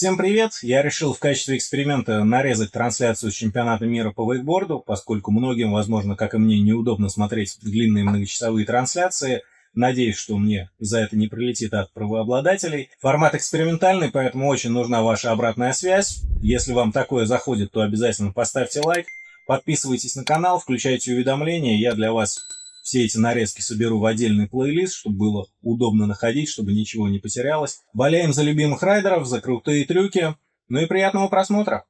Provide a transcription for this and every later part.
Всем привет! Я решил в качестве эксперимента нарезать трансляцию с чемпионата мира по вейкборду, поскольку многим, возможно, как и мне, неудобно смотреть длинные многочасовые трансляции. Надеюсь, что мне за это не прилетит от правообладателей. Формат экспериментальный, поэтому очень нужна ваша обратная связь. Если вам такое заходит, то обязательно поставьте лайк, подписывайтесь на канал, включайте уведомления. Я для вас все эти нарезки соберу в отдельный плейлист, чтобы было удобно находить, чтобы ничего не потерялось. Болеем за любимых райдеров, за крутые трюки. Ну и приятного просмотра!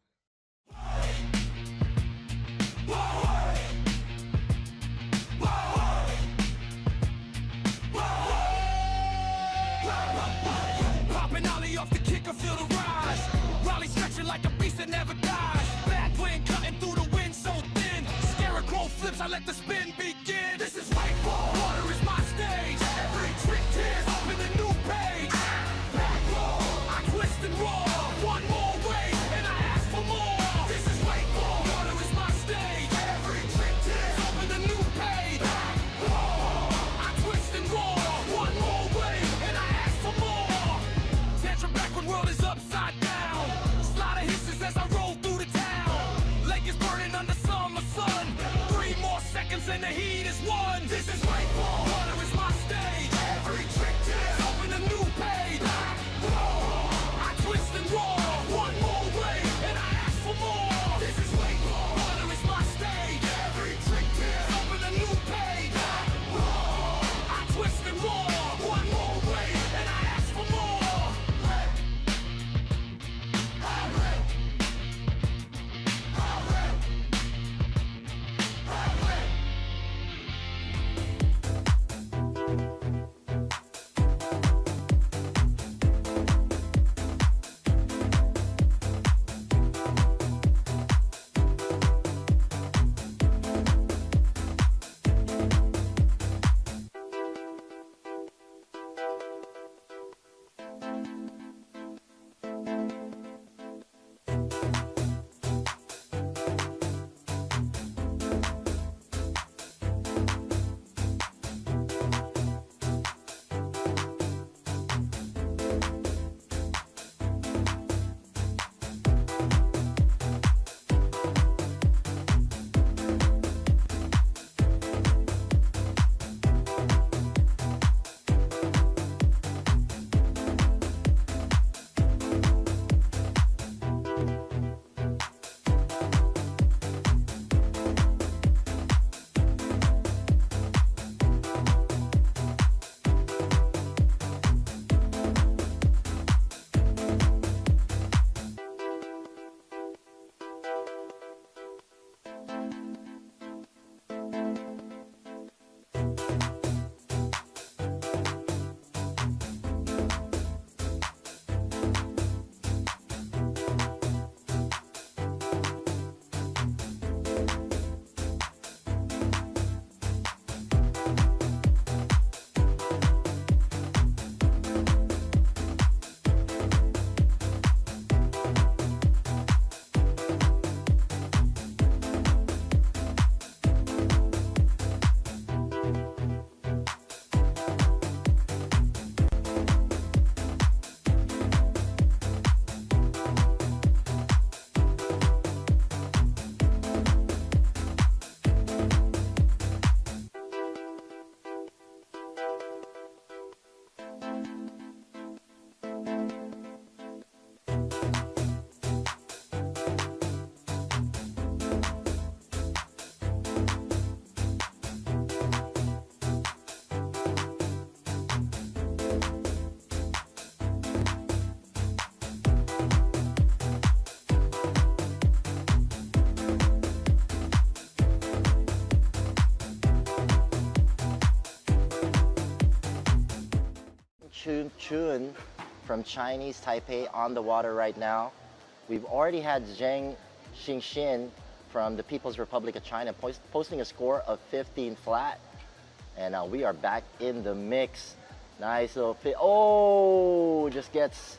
I let the spin begin. This is Wakeboard. Water is my stage. Every trick tears open a new page. Back roll, I twist and roll. One more wave and I ask for more. This is Wakeboard. Water is my stage. Every trick tears open a new page. Back roll, I twist and roll. One more wave and I ask for more. Tantrum backward world is upside down. Slaughter hisses as I roll through the town. Lake is burning under summer sun. Seconds and the heat is won. This is Wakeboard. Water is my stage. Every trick tears open a new page. I twist and roll. One more wave and I ask for more. This is Wakeboard. Water is my stage. Every trick tears open a new page. I twist and roll. One more wave and I ask for more. Chun from Chinese Taipei on the water right now. We've already had Zheng Xingxin from the People's Republic of China posting a score of 15 flat. And we are back in the mix. Nice little fit. Oh, just gets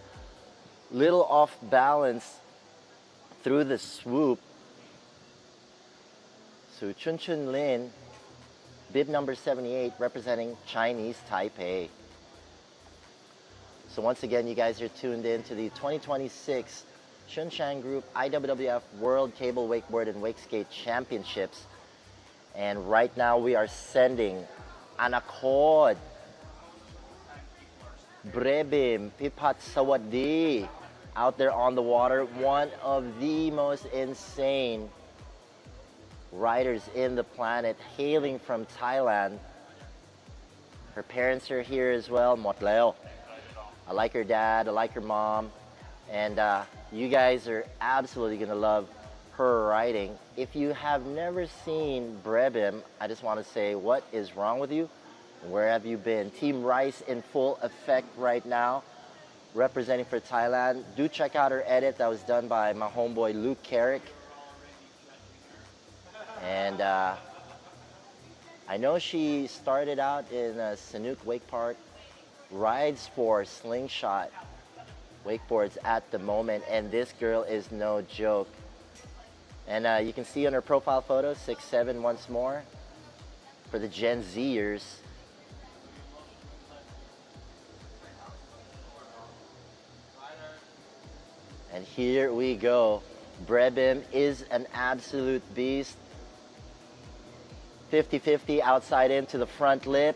little off balance through the swoop. So Chun Chun Lin, bib number 78, representing Chinese Taipei. So once again, you guys are tuned in to the 2026 Shunshan Group IWWF World Cable Wakeboard and Wake Skate Championships. And right now we are sending Anakod, Brebim, Pipat Sawadi out there on the water. One of the most insane riders in the planet, hailing from Thailand. Her parents are here as well. Motleo. I like her dad, I like her mom, and you guys are absolutely gonna love her riding. If you have never seen Brebim, I just want to say, what is wrong with you? Where have you been? Team Rice in full effect right now, representing for Thailand. Do check out her edit that was done by my homeboy Luke Carrick. And I know she started out in Sanuk Wake Park, rides for Slingshot wakeboards at the moment, and this girl is no joke. And you can see on her profile photo, 6'7" once more, for the Gen Zers. And here we go. Brebim is an absolute beast. 50-50 outside into the front lip.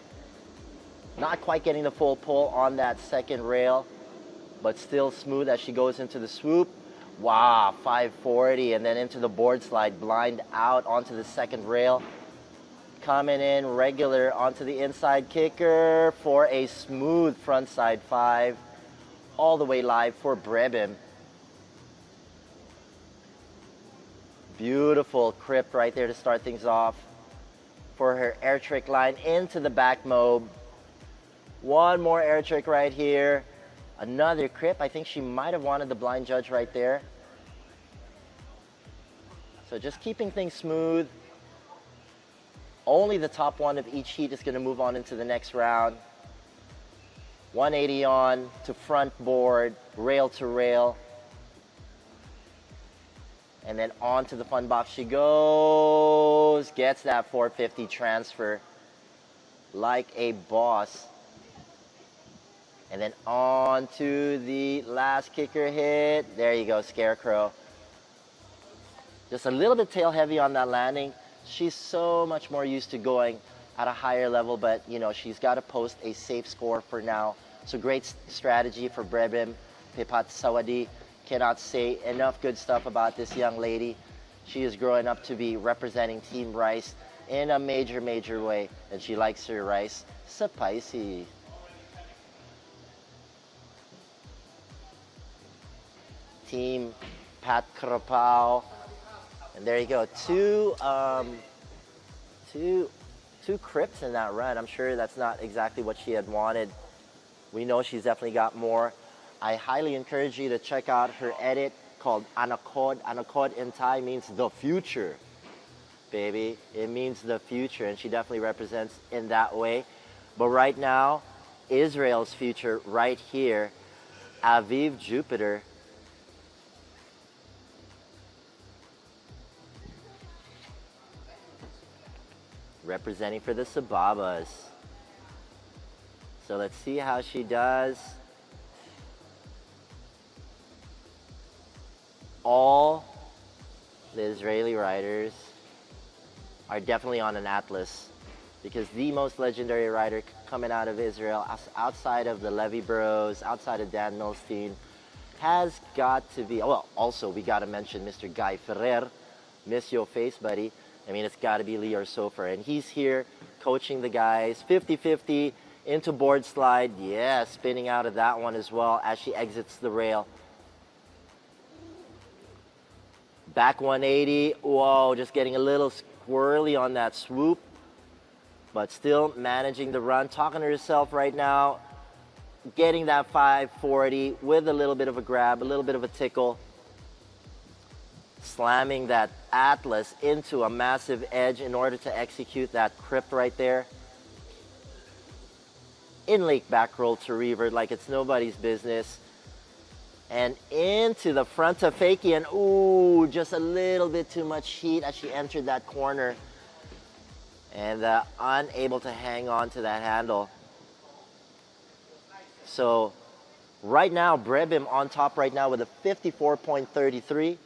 Not quite getting the full pull on that second rail, but still smooth as she goes into the swoop. Wow, 540, and then into the board slide, blind out onto the second rail. Coming in regular onto the inside kicker for a smooth frontside 5. All the way live for Brebim. Beautiful crip right there to start things off for her air trick line into the back mob. One more air trick right here. Another crip. I think she might have wanted the blind judge right there. So just keeping things smooth. Only the top one of each heat is going to move on into the next round. 180 on to front board, rail to rail. And then on to the fun box she goes. Gets that 450 transfer like a boss. And then on to the last kicker hit. There you go, Scarecrow. Just a little bit tail heavy on that landing. She's so much more used to going at a higher level, but you know, she's got to post a safe score for now. So great strategy for Brebim. Pipat Sawadi. Cannot say enough good stuff about this young lady. She is growing up to be representing Team Rice in a major, major way. And she likes her rice spicy. Team Pat Krapao. And there you go. Two crips in that run. I'm sure that's not exactly what she had wanted. We know she's definitely got more. I highly encourage you to check out her edit called Anakod. Anakod in Thai means the future, baby. It means the future, and she definitely represents in that way. But right now, Israel's future right here, Aviv Jupiter. Representing for the Sababas. So let's see how she does. All the Israeli riders are definitely on an atlas, because the most legendary rider coming out of Israel, outside of the Levy Bros, outside of Dan Milstein, has got to be, well, also we got to mention Mr. Guy Ferrer, miss your face, buddy. I mean, it's got to be Lior Sofer, and he's here coaching the guys. 50-50 into board slide, yeah, spinning out of that one as well as she exits the rail. Back 180, whoa, just getting a little squirrely on that swoop, but still managing the run, talking to herself right now, getting that 540 with a little bit of a grab, a little bit of a tickle, slamming that Atlas into a massive edge in order to execute that crip right there. In lake back roll to revert like it's nobody's business. And into the front of Fakey, and ooh, just a little bit too much heat as she entered that corner. And unable to hang on to that handle. So Right now, Brebim on top right now with a 54.33.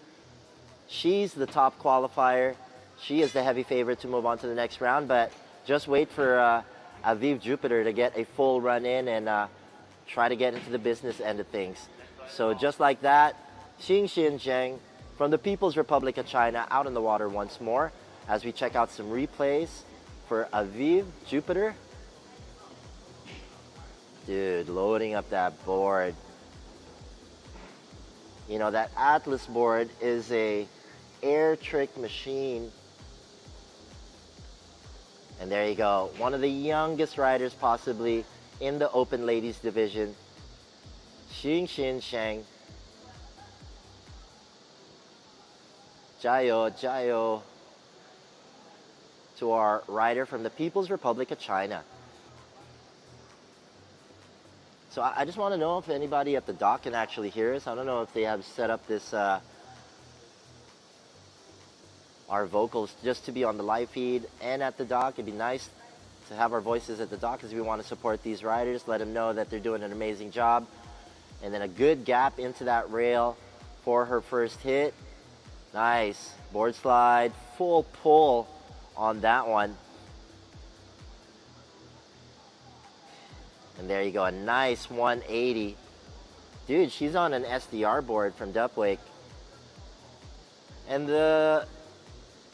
She's the top qualifier. She is the heavy favorite to move on to the next round, but just wait for Aviv Jupiter to get a full run in and try to get into the business end of things. So just like that, Xingxin Zheng from the People's Republic of China out in the water once more as we check out some replays for Aviv Jupiter. Dude, loading up that board. You know, that Atlas board is a air trick machine. And there you go. One of the youngest riders possibly in the open ladies division. Xingxin Zheng. Jiao, jiao. To our rider from the People's Republic of China. So I just want to know if anybody at the dock can actually hear us. I don't know if they have set up this, our vocals just to be on the live feed and at the dock. It'd be nice to have our voices at the dock because we want to support these riders, let them know that they're doing an amazing job. And then a good gap into that rail for her first hit. Nice. Board slide, full pull on that one. And there you go, a nice 180. Dude, she's on an SDR board from Dupwake. And the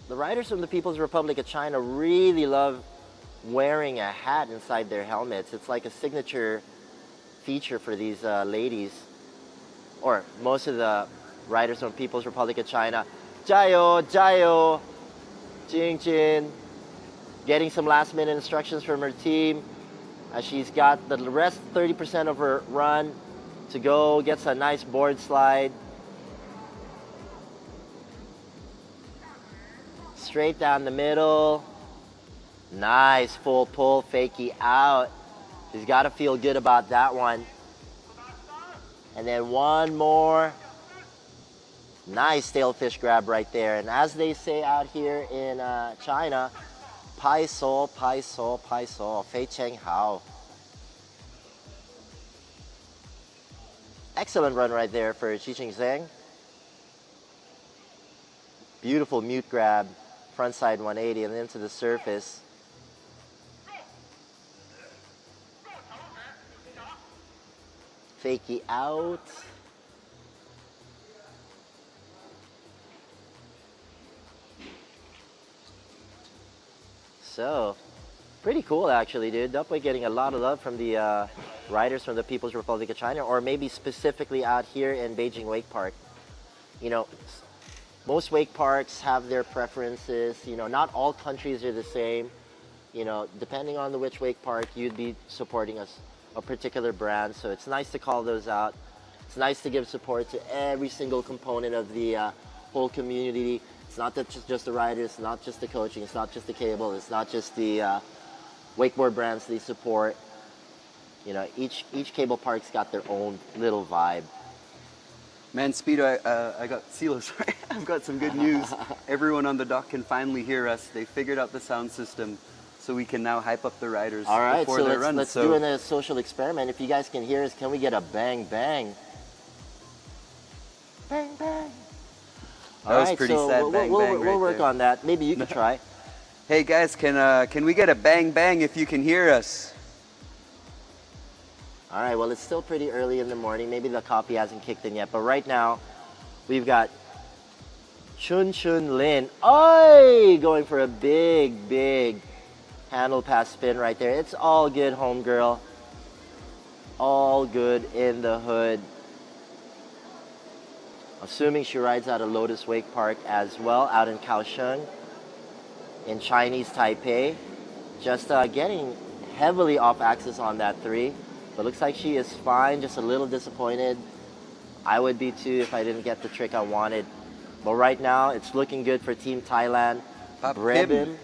riders from the People's Republic of China really love wearing a hat inside their helmets. It's like a signature feature for these ladies, or most of the riders from People's Republic of China. Jiao, jiao, Jing Jin, getting some last minute instructions from her team. She's got the rest 30% of her run to go, gets a nice board slide. Straight down the middle. Nice full pull, fakie out. She's got to feel good about that one. And then one more. Nice tailfish grab right there. And as they say out here in China, Pai so, pai so, pai so, fei cheng hao. Excellent run right there for Xingxin Zheng. Beautiful mute grab, front side 180 and into the surface. Fakie out. So, pretty cool actually, dude. Dupway getting a lot of love from the riders from the People's Republic of China, or maybe specifically out here in Beijing Wake Park. You know, most wake parks have their preferences. You know, not all countries are the same. You know, depending on which wake park, you'd be supporting a particular brand. So it's nice to call those out. It's nice to give support to every single component of the whole community. It's not just the riders, it's not just the coaching, it's not just the cable, it's not just the wakeboard brands they support. You know, each cable park's got their own little vibe. Man, Speedo, I got CeeLo, sorry. I've got some good news. Everyone on the dock can finally hear us. They figured out the sound system, so we can now hype up the riders All right, before so their run. let's do a social experiment. If you guys can hear us, can we get a bang bang? Bang bang. That was pretty sad, bang bang We'll right work there. on that. Maybe you can try. Hey guys, can we get a bang bang if you can hear us? All right, well, it's still pretty early in the morning. Maybe the coffee hasn't kicked in yet. But right now, we've got Chun Chun Lin. Oi! Going for a big handle pass spin right there. It's all good, homegirl. All good in the hood. Assuming she rides out of Lotus Wake Park as well, out in Kaohsiung, in Chinese Taipei. Just getting heavily off axis on that 3. But looks like she is fine, just a little disappointed. I would be too if I didn't get the trick I wanted. But right now, it's looking good for Team Thailand. Brebim.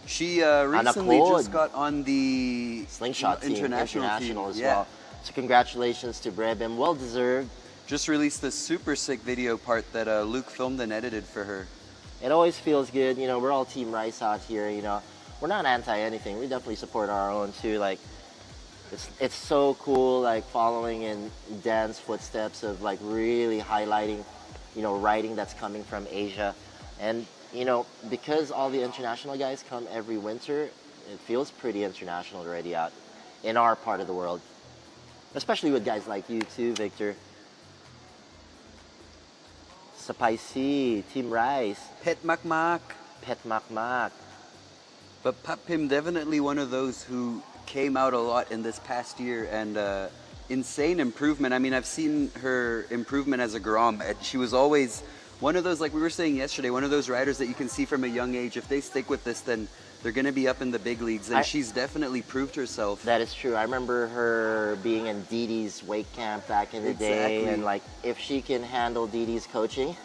She recently Anacod. just got on the Slingshot team, international team. as Yeah. well. So congratulations to Brebim, well deserved. Just released this super sick video part that Luke filmed and edited for her. It always feels good, you know, we're all Team Rice out here, you know. We're not anti anything, we definitely support our own too. Like, It's so cool, like following in Dan's footsteps of like really highlighting, riding that's coming from Asia. And, because all the international guys come every winter, it feels pretty international already out in our part of the world. Especially with guys like you too, Victor. Sapaisi, Team Rice, Pet Makmak. Pet Makmak. But Papim definitely one of those who came out a lot in this past year, and insane improvement. I mean, I've seen her improvement as a Grom. And she was always one of those, like we were saying yesterday, one of those riders that you can see from a young age. If they stick with this, then they're going to be up in the big leagues, and she's definitely proved herself. That is true. I remember her being in Dee Dee's wake camp back in the day, and like if she can handle Dee Dee's coaching.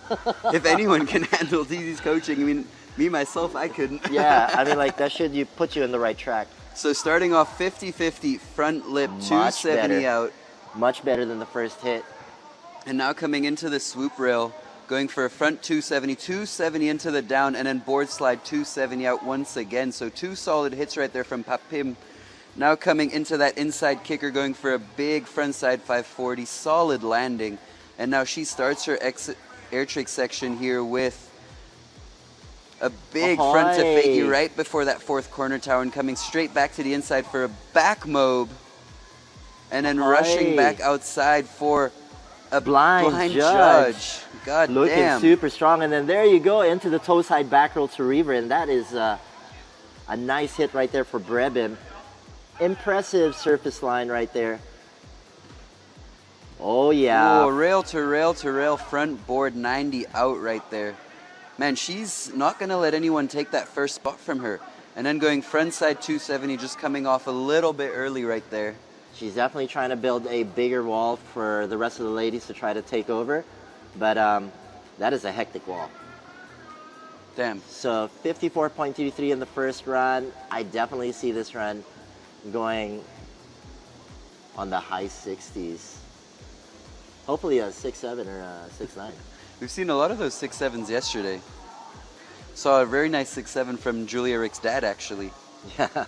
If anyone can handle Dee Dee's coaching, I mean, me, myself, I couldn't. Yeah, I mean, like that should put you in the right track. So starting off 50-50, front lip, 270 out. Much better than the first hit. And now coming into the swoop rail, going for a front 270, 270 into the down, and then board slide 270 out once again. So 2 solid hits right there from Papim. Now coming into that inside kicker, going for a big front side 540, solid landing. And now she starts her air trick section here with a big front to fakie right before that 4th corner tower, and coming straight back to the inside for a back mob. And then rushing back outside for a blind judge. God Looking damn. super strong. And then there you go into the toe side back roll to reaver. And that is a nice hit right there for Brebim. Impressive surface line right there. Oh, yeah. Oh, rail to rail to rail, front board 90 out right there. Man, she's not going to let anyone take that first spot from her. And then going front side 270, just coming off a little bit early right there. She's definitely trying to build a bigger wall for the rest of the ladies to try to take over. But that is a hectic wall. Damn. So 54.23 in the first run. I definitely see this run going on the high 60s. Hopefully a 6.7 or a 6.9. We've seen a lot of those 6.7s yesterday. Saw a very nice 6.7 from Julia Rick's dad, actually. Yeah.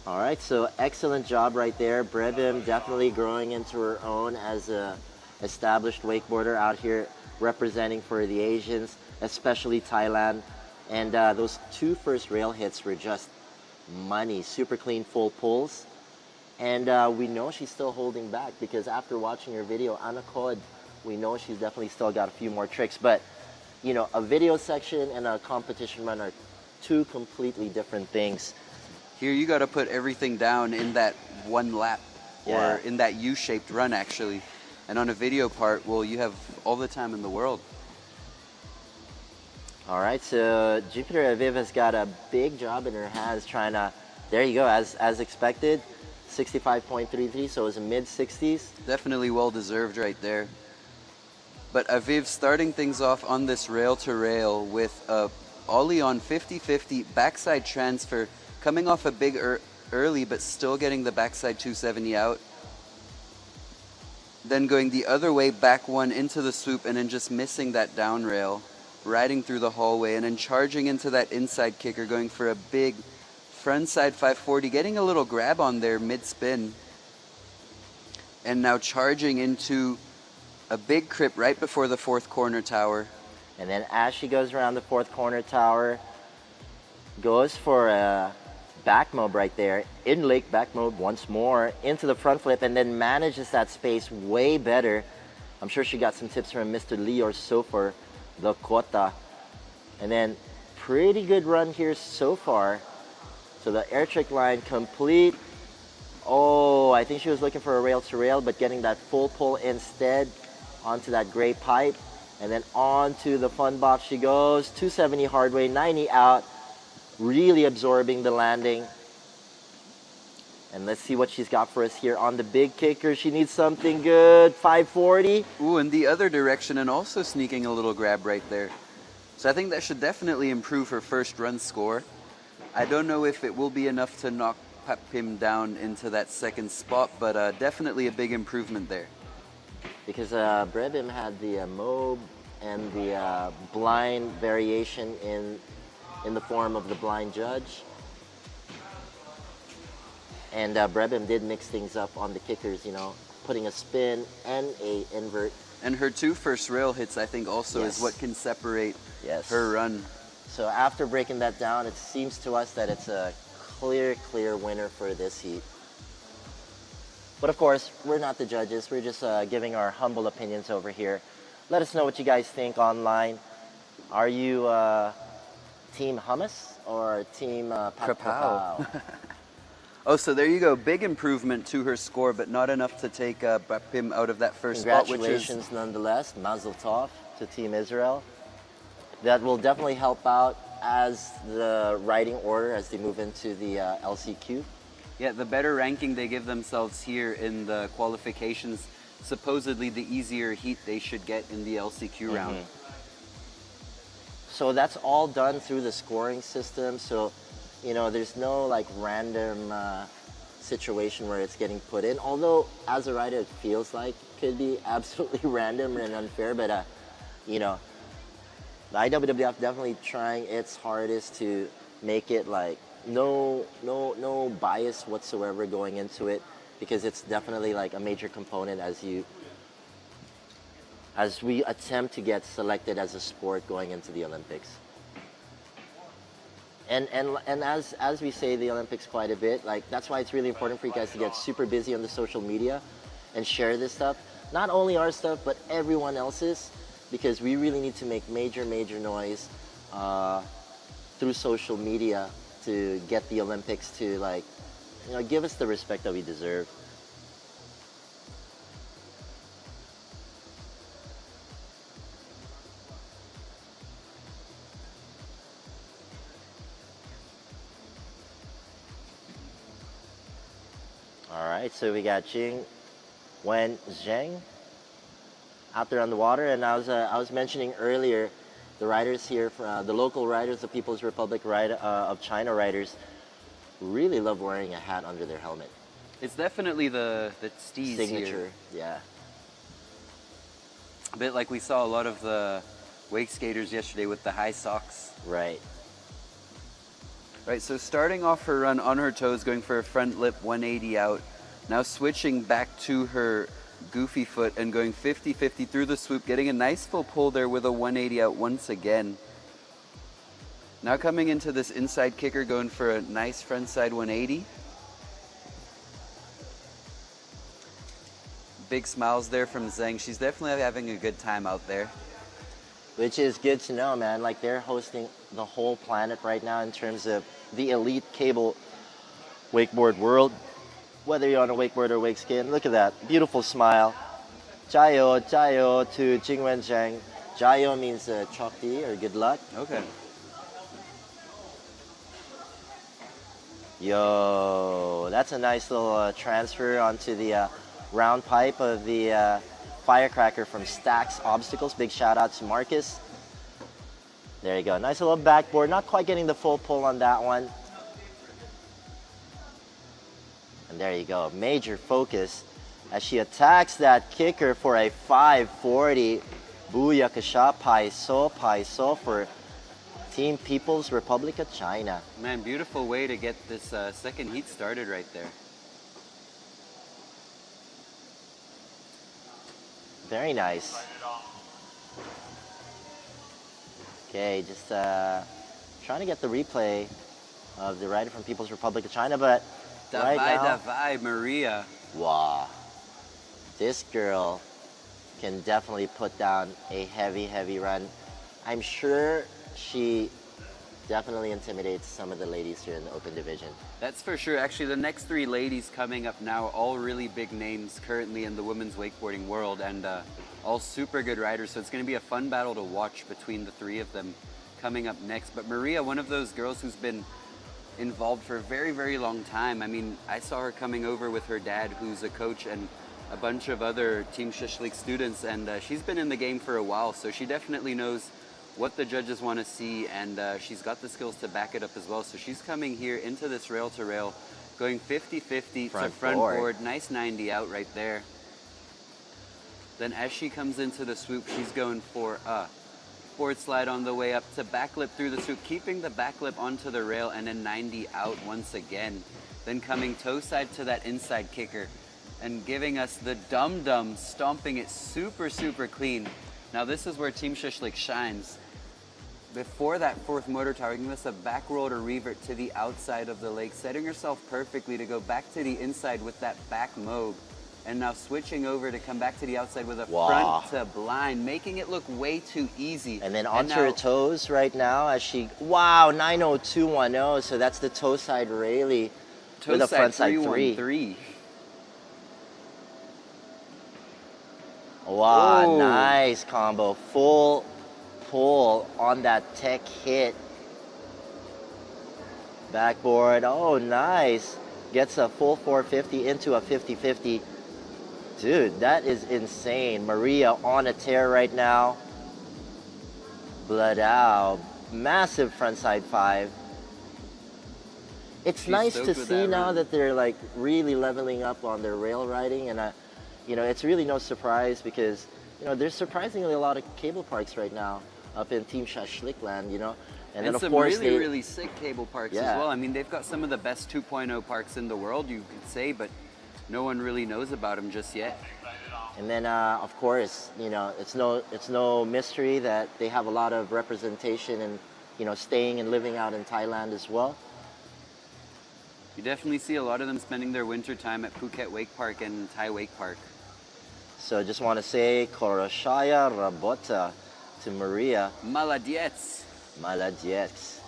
All right, so excellent job right there. Brebim definitely growing into her own as a established wakeboarder out here representing for the Asians, especially Thailand. And those 2 first rail hits were just money, super clean full pulls. And we know she's still holding back because after watching her video, Anakod, we know she's definitely still got a few more tricks. But, a video section and a competition run are 2 completely different things. Here you got to put everything down in that 1 lap, or in that U-shaped run actually. And on a video part, well, you have all the time in the world. All right, so Jupiter Aviv has got a big job in her hands trying to, there you go, as expected, 65.33, so it was a mid-60s. Definitely well-deserved right there. But Aviv starting things off on this rail-to-rail with a ollie on 50-50, backside transfer, coming off a big early, but still getting the backside 270 out. Then going the other way, back 1 into the swoop, and then just missing that down rail, riding through the hallway, and then charging into that inside kicker, going for a big front side 540, getting a little grab on there mid-spin. And now charging into a big crip right before the 4th corner tower. And then as she goes around the 4th corner tower, goes for a back mob right there, in lake back mob once more, into the front flip, and then manages that space way better. I'm sure she got some tips from Mr. Lee or Sofer, the Kota. And then pretty good run here so far. So the air trick line complete. Oh, I think she was looking for a rail to rail, but getting that full pull instead onto that gray pipe. And then onto the fun box she goes, 270 hard way, 90 out. Really absorbing the landing. And let's see what she's got for us here on the big kicker. She needs something good. 540. Ooh, in the other direction, and also sneaking a little grab right there. So I think that should definitely improve her first run score. I don't know if it will be enough to knock Papim down into that 2nd spot, but definitely a big improvement there. Because Brebim had the mob and the blind variation in the form of the blind judge. And Brebim did mix things up on the kickers, you know, putting a spin and a invert. And her 2 first rail hits, I think, also Yes. is what can separate Yes. her run. So after breaking that down, it seems to us that it's a clear winner for this heat. But of course, we're not the judges. We're just giving our humble opinions over here. Let us know what you guys think online. Are you team hummus or team pat Krapow? Oh, so there you go. Big improvement to her score, but not enough to take Pim out of that first spot, which is... Congratulations nonetheless. Mazel tov to Team Israel. That will definitely help out as the riding order as they move into the LCQ. Yeah, the better ranking they give themselves here in the qualifications, supposedly the easier heat they should get in the LCQ round. So that's all done through the scoring system. So, you know, there's no like random situation where it's getting put in. Although, as a rider, it feels like it could be absolutely random and unfair. But, you know, the IWWF definitely trying its hardest to make it like no bias whatsoever going into it, because it's definitely like a major component as we attempt to get selected as a sport going into the Olympics. And as we say the Olympics quite a bit, like that's why it's really important for you guys to get super busy on the social media and share this stuff. Not only our stuff, but everyone else's, because we really need to make major noise through social media to get the Olympics to, like, you know, give us the respect that we deserve. All right, so we got Jing Wen Zheng out there on the water, and I was mentioning earlier, the riders here, the local riders, the People's Republic of China riders, really love wearing a hat under their helmet. It's definitely the steez Signature, here. yeah. A bit like we saw a lot of the wake skaters yesterday with the high socks. Right. Right, so starting off her run on her toes, going for a front lip 180 out. Now switching back to her goofy foot and going 50-50 through the swoop, getting a nice full pull there with a 180 out once again. Now coming into this inside kicker, going for a nice front side 180. Big smiles there from Zheng. She's definitely having a good time out there. Which is good to know, man. Like, they're hosting the whole planet right now in terms of the elite cable wakeboard world. Whether you're on a wakeboard or wake skin, look at that beautiful smile. Jayo, jayo to Jingwen Zheng. Jayo means chokdi or good luck. Okay. Yo, that's a nice little transfer onto the round pipe of the firecracker from Stacks Obstacles. Big shout out to Marcus. There you go. Nice little backboard. Not quite getting the full pull on that one. And there you go. Major focus as she attacks that kicker for a 540. Booyakasha Pai So for Team People's Republic of China. Man, beautiful way to get this second heat started right there. Very nice. Okay, just trying to get the replay of the rider from People's Republic of China, but right now, Davai, Maria. wow, this girl can definitely put down a heavy run. I'm sure she definitely intimidates some of the ladies here in the open division. That's for sure. Actually, the next 3 ladies coming up now, all really big names currently in the women's wakeboarding world, and all super good riders. So it's going to be a fun battle to watch between the 3 of them coming up next. But Maria, one of those girls who's been involved for a very long time. I mean, I saw her coming over with her dad, who's a coach, and a bunch of other Team Shishlik students, and she's been in the game for a while, so she definitely knows what the judges want to see, and she's got the skills to back it up as well. So she's coming here into this rail-to-rail, going 50-50 to front board. Nice 90 out right there. Then as she comes into the swoop, she's going for a board slide on the way up to backlip through the swoop, keeping the backlip onto the rail, and then 90 out once again. then coming toe side to that inside kicker and giving us the dum-dum, stomping it super, super clean. Now this is where Team Shishlik shines. Before that fourth motor tower, giving us a back roll to revert to the outside of the lake, setting herself perfectly to go back to the inside with that back moog. And now switching over to come back to the outside with a front to blind, making it look way too easy. And then onto her toes right now as she, wow, 90210. So that's the toe side Rayleigh with a front side 3. Wow, oh. Nice combo. Full pull on that tech hit. Backboard, oh nice. Gets a full 450 into a 50-50. Dude, that is insane. Maria on a tear right now. Blood out. Massive frontside 5. It's nice to see now that they're like really leveling up on their rail riding, and you know, it's really no surprise because, you know, there's surprisingly a lot of cable parks right now up in Team Shashlik land, you know. And then of course really sick cable parks as well. I mean, they've got some of the best 2.0 parks in the world, you could say, but no one really knows about them just yet. And then, of course, you know, it's no mystery that they have a lot of representation and, you know, staying and living out in Thailand as well. You definitely see a lot of them spending their winter time at Phuket Wake Park and Thai Wake Park. So I just want to say, Koroshaya Rabota to Maria. Maladiets. Maladiets.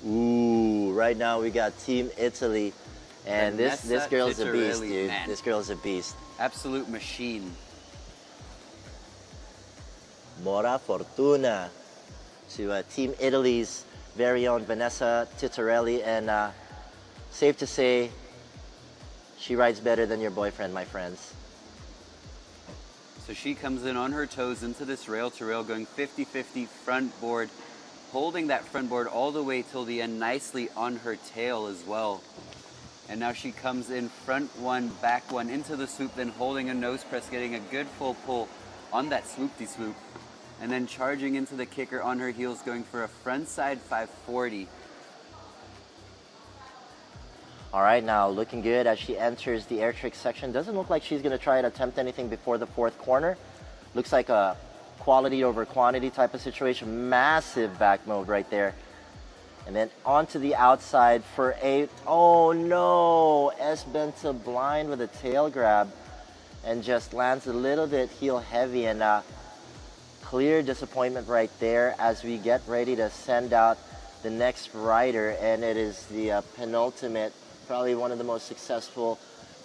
Ooh, right now we got Team Italy. And this girl's a beast, dude. Man. This girl's a beast. Absolute machine. Mora Fortuna to Team Italy's very own Vanessa Titorelli. And safe to say, she rides better than your boyfriend, my friends. So she comes in on her toes into this rail-to-rail, going 50-50 front board, holding that front board all the way till the end, nicely on her tail as well. And now she comes in front one, back one, into the swoop, then holding a nose press, getting a good full pull on that swoopty-swoop. And then charging into the kicker on her heels, going for a front side 540. All right, now looking good as she enters the air trick section. Doesn't look like she's going to try to attempt anything before the fourth corner. Looks like a quality over quantity type of situation. Massive back mode right there. And then onto the outside for a, oh no, S bent to blind with a tail grab and just lands a little bit heel heavy, and clear disappointment right there as we get ready to send out the next rider, and it is the penultimate, probably one of the most successful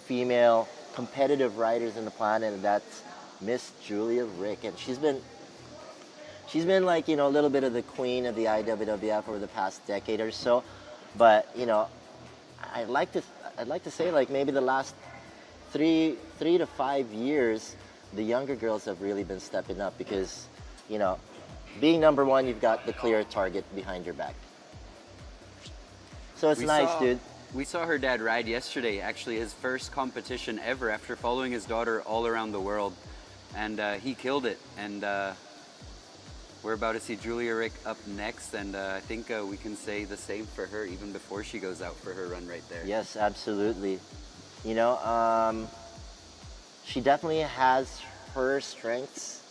female competitive riders in the planet, and that's Miss Julia Rick. And she's been like, you know, a little bit of the queen of the IWWF over the past decade or so. But, you know, I'd like to say, like, maybe the last three to 5 years, the younger girls have really been stepping up because, you know, being number one, you've got the clear target behind your back. So it's nice, dude. We saw her dad ride yesterday, actually his first competition ever after following his daughter all around the world. And he killed it. And we're about to see Julia Rick up next, and I think we can say the same for her even before she goes out for her run right there. Yes, absolutely. You know, she definitely has her strengths,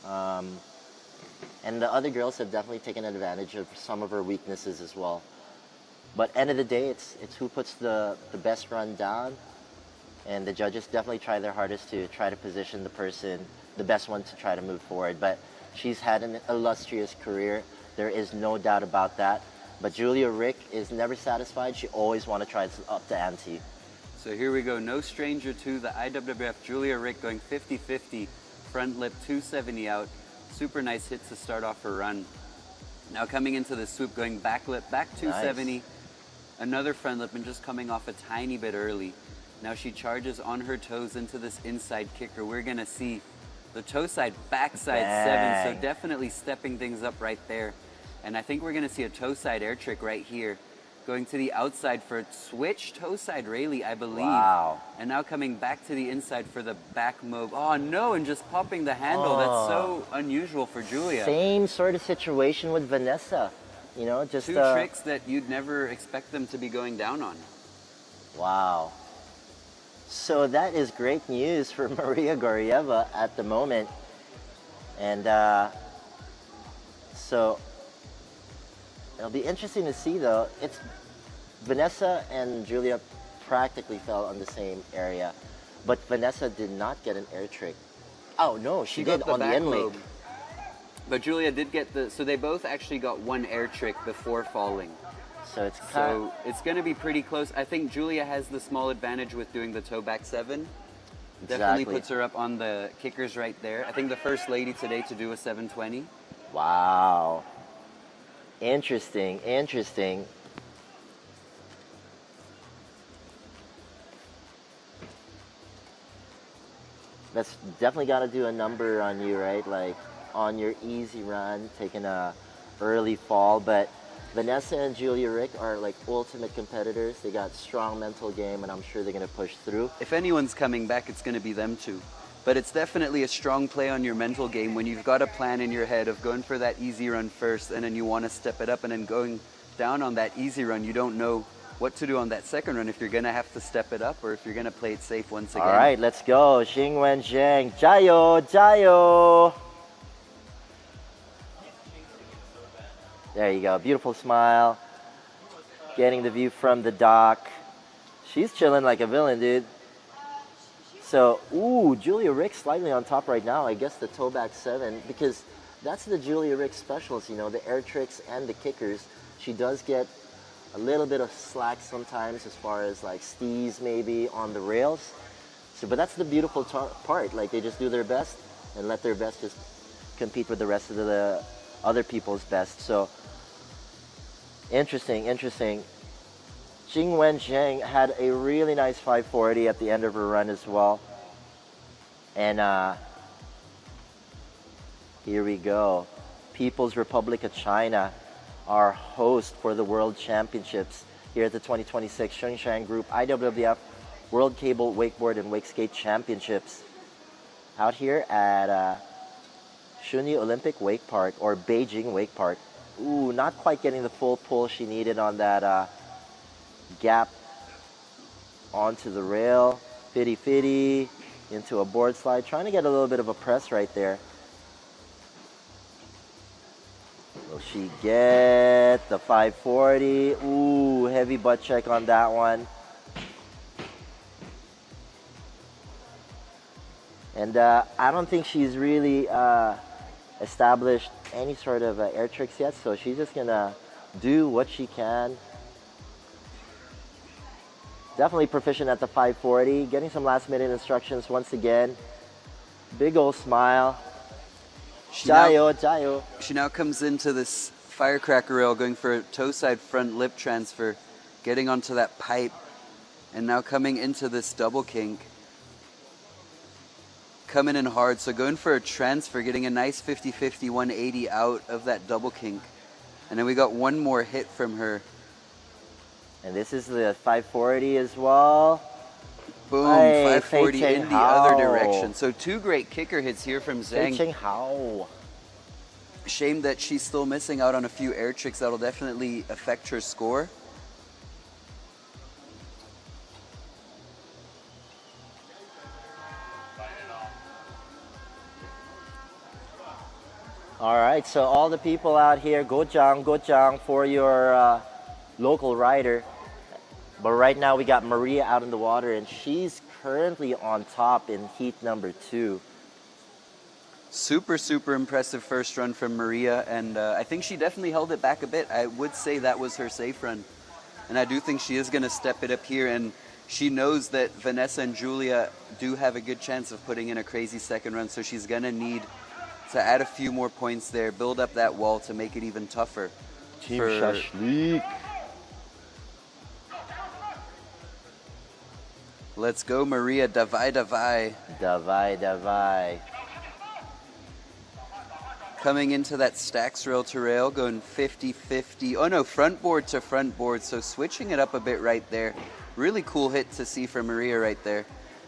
and the other girls have definitely taken advantage of some of her weaknesses as well. But end of the day, it's who puts the best run down, and the judges definitely try their hardest to try to position the person, the best one to try to move forward. But she's had an illustrious career. There is no doubt about that. But Julia Rick is never satisfied. She always wants to try to up the ante. So here we go. No stranger to the IWWF. Julia Rick going 50-50, front lip 270 out. Super nice hit to start off her run. Now coming into the swoop, going back lip, back 270. Nice. Another front lip and just coming off a tiny bit early. Now she charges on her toes into this inside kicker. We're going to see the toe side, backside 7, so definitely stepping things up right there. And I think we're going to see a toe side air trick right here. going to the outside for a switch toe side Rayleigh, I believe. Wow. And now coming back to the inside for the back mob. Oh no, and just popping the handle. That's so unusual for Julia. Same sort of situation with Vanessa. You know, just two tricks that you'd never expect them to be going down on. Wow. So that is great news for Maria Gordieva at the moment. And so it'll be interesting to see, though. It's Vanessa and Julia practically fell on the same area, but Vanessa did not get an air trick. Oh no, she did on the end leg. But Julia did get the, so they both actually got one air trick before falling. So it's going to be pretty close. I think Julia has the small advantage with doing the toe back 7. Exactly. Definitely puts her up on the kickers right there. I think the first lady today to do a 720. Wow. Interesting, interesting. That's definitely got to do a number on you, right? Like on your easy run, taking a early fall. But Vanessa and Julia Rick are like ultimate competitors. They got strong mental game, and I'm sure they're going to push through. If anyone's coming back, it's going to be them two. But it's definitely a strong play on your mental game when you've got a plan in your head of going for that easy run first, and then you want to step it up, and then going down on that easy run, you don't know what to do on that second run, if you're going to have to step it up or if you're going to play it safe once again. All right, let's go. Xingwen Zhang. Jayo, jayo. There you go. Beautiful smile. Getting the view from the dock. She's chilling like a villain, dude. So, ooh, Julia Rick slightly on top right now. I guess the toe back 7, because that's the Julia Rick specials, you know, the air tricks and the kickers. She does get a little bit of slack sometimes as far as like stees maybe on the rails. So, but that's the beautiful part. Like they just do their best and let their best just compete with the rest of the other people's best. So, interesting, interesting. Jingwen Zhang had a really nice 540 at the end of her run as well. And here we go. People's Republic of China, our host for the World Championships here at the 2026 Shengshan Group IWWF World Cable Wakeboard and Wake Skate Championships. Out here at Shunyi Olympic Wake Park, or Beijing Wake Park. Ooh, not quite getting the full pull she needed on that gap onto the rail. Fitty into a board slide. Trying to get a little bit of a press right there. Will she get the 540? Ooh, heavy butt check on that one. And I don't think she's really established any sort of air tricks yet, so she's just gonna do what she can. Definitely proficient at the 540, getting some last minute instructions once again. Big old smile. Jayo. She now comes into this firecracker rail going for a toe side front lip transfer, getting onto that pipe, and now coming into this double kink. Coming in hard, so going for a transfer, getting a nice 50-50, 180 out of that double kink. And then we got one more hit from her. And this is the 540 as well. Boom, Hey, 540 Fei in the Cheng other Hao. direction. So two great kicker hits here from Zhang. Cheng Hao. Shame that she's still missing out on a few air tricks. That'll definitely affect her score. All right, so all the people out here, gochang for your local rider. But right now we got Maria out in the water, and she's currently on top in heat number 2. Super impressive first run from Maria, and I think she definitely held it back a bit. I would say that was her safe run, and I do think she is going to step it up here, and she knows that Vanessa and Julia do have a good chance of putting in a crazy second run, so she's going to need to add a few more points there, build up that wall to make it even tougher. Team Shashlik. Let's go, Maria. Davai. Davai. Coming into that stacks rail to rail, going 50-50. Oh no, front board to front board. So switching it up a bit right there. Really cool hit to see from Maria right there.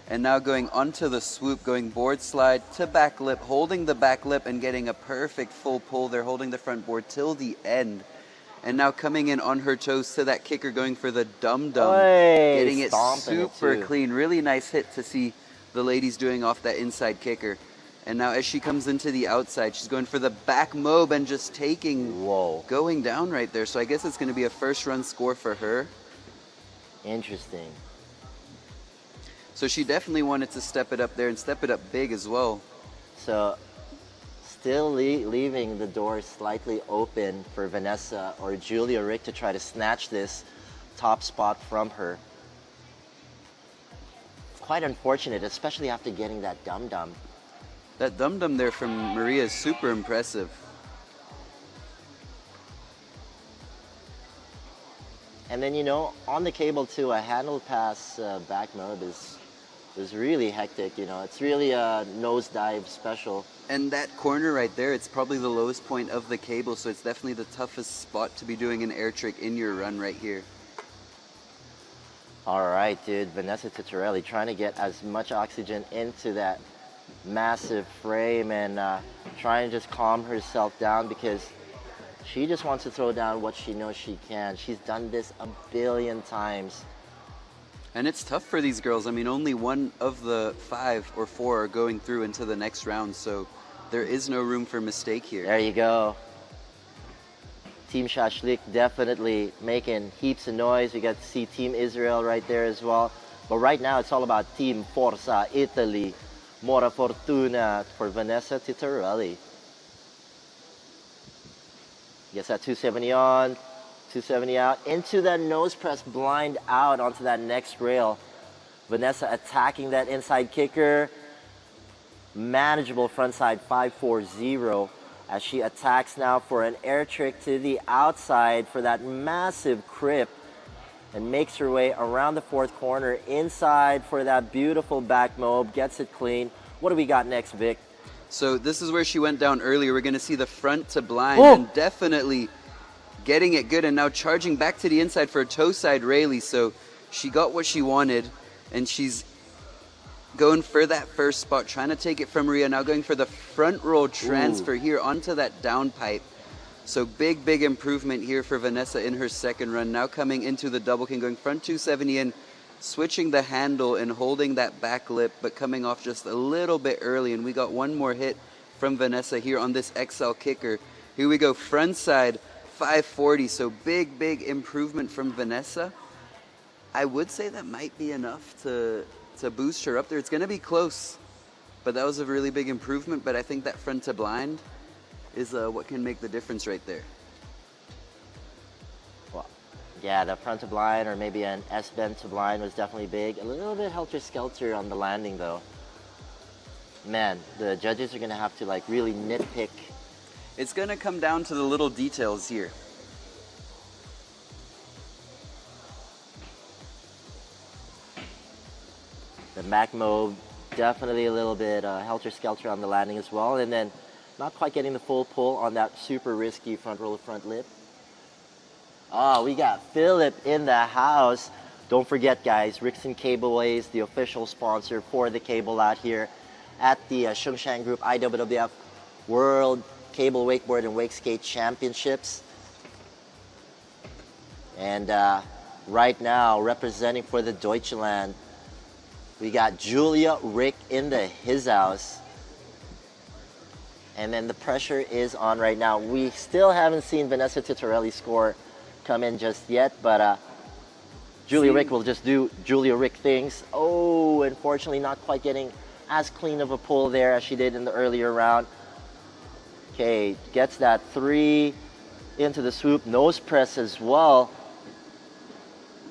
And now going onto the swoop, going board slide to back lip, holding the back lip and getting a perfect full pull there, holding the front board till the end. And now coming in on her toes to that kicker, going for the dum-dum, getting it super clean. Really nice hit to see the ladies doing off that inside kicker. And now as she comes into the outside, she's going for the back mob and just taking, going down right there. So I guess it's going to be a first run score for her. Interesting. So she definitely wanted to step it up there and step it up big as well. So still leaving the door slightly open for Vanessa or Julia Rick to try to snatch this top spot from her. Quite unfortunate, especially after getting that dum-dum. That dum-dum there from Maria is super impressive. And then, you know, on the cable too, a handle pass back mob is really hectic, you know. It's really a nosedive special. And that corner right there, it's probably the lowest point of the cable, so it's definitely the toughest spot to be doing an air trick in your run right here. All right, dude, Vanessa Titorelli trying to get as much oxygen into that massive frame and trying to just calm herself down because she just wants to throw down what she knows she can. She's done this a billion times. And it's tough for these girls. I mean, only one of the 5 or 4 are going through into the next round, so there is no room for mistake here. There you go. Team Shashlik definitely making heaps of noise. We got to see Team Israel right there as well. But right now, it's all about Team Forza Italy. Mora Fortuna for Vanessa Titorelli. Gets that 270 on, 270 out, into that nose press blind out onto that next rail. Vanessa attacking that inside kicker. Manageable frontside 540 as she attacks now for an air trick to the outside for that massive crip and makes her way around the 4th corner inside for that beautiful back mob, gets it clean. What do we got next, Vic? So this is where she went down earlier. We're going to see the front to blind and definitely getting it good and now charging back to the inside for a toe side Rayleigh. So she got what she wanted and she's going for that first spot, trying to take it from Maria. Now going for the front roll transfer here onto that down pipe. So big improvement here for Vanessa in her second run. Now coming into the double king, going front 270 in, switching the handle and holding that back lip, but coming off just a little bit early. And we got one more hit from Vanessa here on this XL kicker. Here we go, front side 540. So big improvement from Vanessa. I would say that might be enough to boost her up there. It's going to be close, but that was a really big improvement. But I think that front to blind is what can make the difference right there. Well, yeah, the front to blind or maybe an S-bend to blind was definitely big. A little bit helter-skelter on the landing though. Man, the judges are going to have to like really nitpick. It's going to come down to the little details here. The back mob, definitely a little bit helter-skelter on the landing as well. And then not quite getting the full pull on that super risky front roll front lip. Oh, we got Philip in the house. Don't forget, guys, Rixon Cableways, the official sponsor for the cable out here at the Shungshan Group IWWF World Cable Wakeboard and Wake Skate Championships. And right now, representing for the Deutschland, we got Julia Rick in the his house. And then the pressure is on right now. We still haven't seen Vanessa Titorelli score come in just yet, but Julia Rick will just do Julia Rick things. Oh, unfortunately not quite getting as clean of a pull there as she did in the earlier round. Okay, gets that 3 into the swoop, nose press as well.